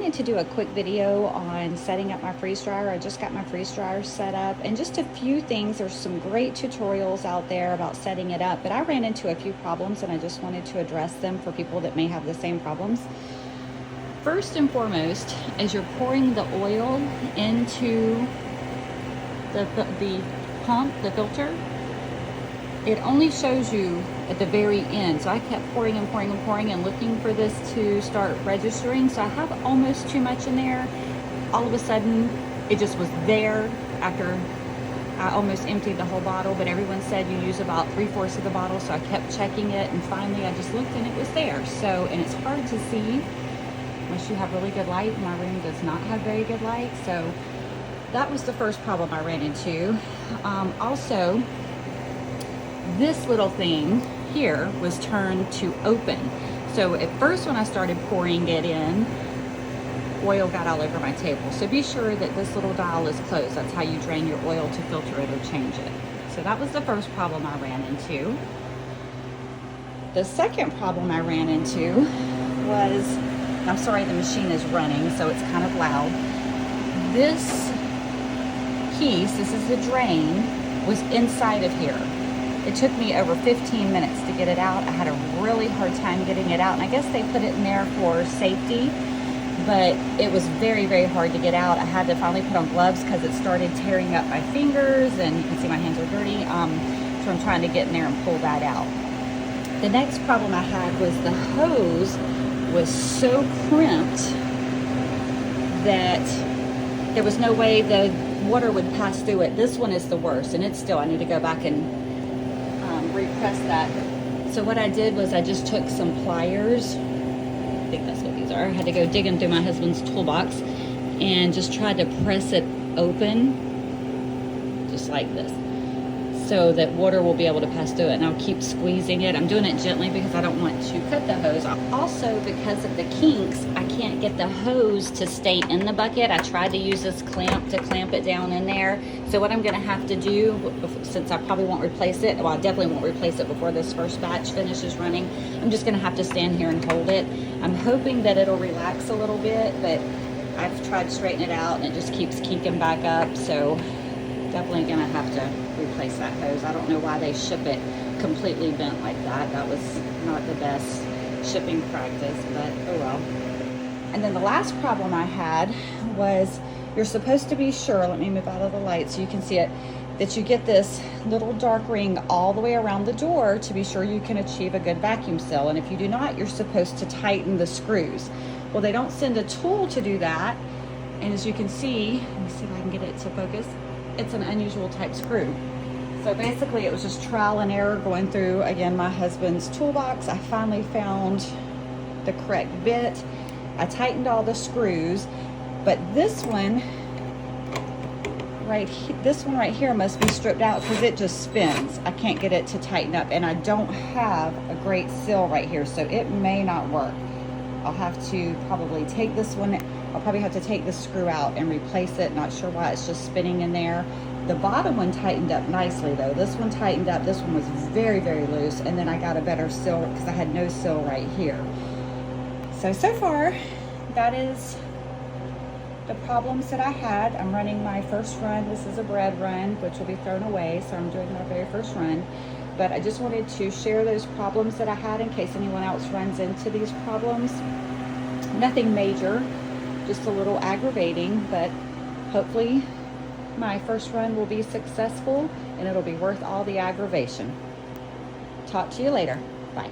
wanted to do a quick video on setting up my freeze dryer. I just got my freeze dryer set up, and just a few things. There's some great tutorials out there about setting it up, but I ran into a few problems and I just wanted to address them for people that may have the same problems. First and foremost, as you're pouring the oil into the pump, the filter, it only shows you at the very end. So I kept pouring and pouring and pouring and looking for this to start registering. So I have almost too much in there. All of a sudden, it just was there after I almost emptied the whole bottle, but everyone said you use about 3/4 of the bottle. So I kept checking it, and finally I just looked and it was there. So, and it's hard to see unless you have really good light. My room does not have very good light. So that was the first problem I ran into. Also, this little thing here was turned to open. So at first when I started pouring it in, oil got all over my table. So be sure that this little dial is closed. That's how you drain your oil to filter it or change it. So that was the first problem I ran into. The second problem I ran into was, I'm sorry, the machine is running, so it's kind of loud. This piece, this is the drain, was inside of here. It took me over 15 minutes to get it out. I had a really hard time getting it out, and I guess they put it in there for safety, but it was very, very hard to get out. I had to finally put on gloves because it started tearing up my fingers, and you can see my hands are dirty. So I'm trying to get in there and pull that out. The next problem I had was the hose was so crimped that there was no way the water would pass through it. This one is the worst, and it's still, I need to go back and repress that. So what I did was I just took some pliers, I think that's what these are. I had to go digging through my husband's toolbox and just tried to press it open, just like this, so that water will be able to pass through it. And I'll keep squeezing it. I'm doing it gently because I don't want to cut the hose. Also, because of the kinks, I can't get the hose to stay in the bucket. I tried to use this clamp to clamp it down in there. So what I'm gonna have to do, since I probably won't replace it, well, I definitely won't replace it before this first batch finishes running, I'm just gonna have to stand here and hold it. I'm hoping that it'll relax a little bit, but I've tried to straighten it out and it just keeps kinking back up. So definitely gonna have to replace that hose. I don't know why they ship it completely bent like that. That was not the best shipping practice, but oh well. And then the last problem I had was, you're supposed to be sure, let me move out of the light so you can see it, that you get this little dark ring all the way around the door to be sure you can achieve a good vacuum seal. And if you do not, you're supposed to tighten the screws. Well, they don't send a tool to do that. And as you can see, let me see if I can get it to focus. It's an unusual type screw. So basically it was just trial and error going through, again, my husband's toolbox. I finally found the correct bit. I tightened all the screws, but this one right here must be stripped out because it just spins. I can't get it to tighten up, and I don't have a great seal right here, so it may not work. I'll have to probably take this one, I'll probably have to take this screw out and replace it. Not sure why it's just spinning in there. The bottom one tightened up nicely though. This one tightened up. This one was very, very loose. And then I got a better seal because I had no seal right here. So far, that is the problems that I had. I'm running my first run. This is a bread run, which will be thrown away. So I'm doing my very first run. But I just wanted to share those problems that I had in case anyone else runs into these problems. Nothing major, just a little aggravating, but hopefully my first run will be successful and it'll be worth all the aggravation. Talk to you later. Bye.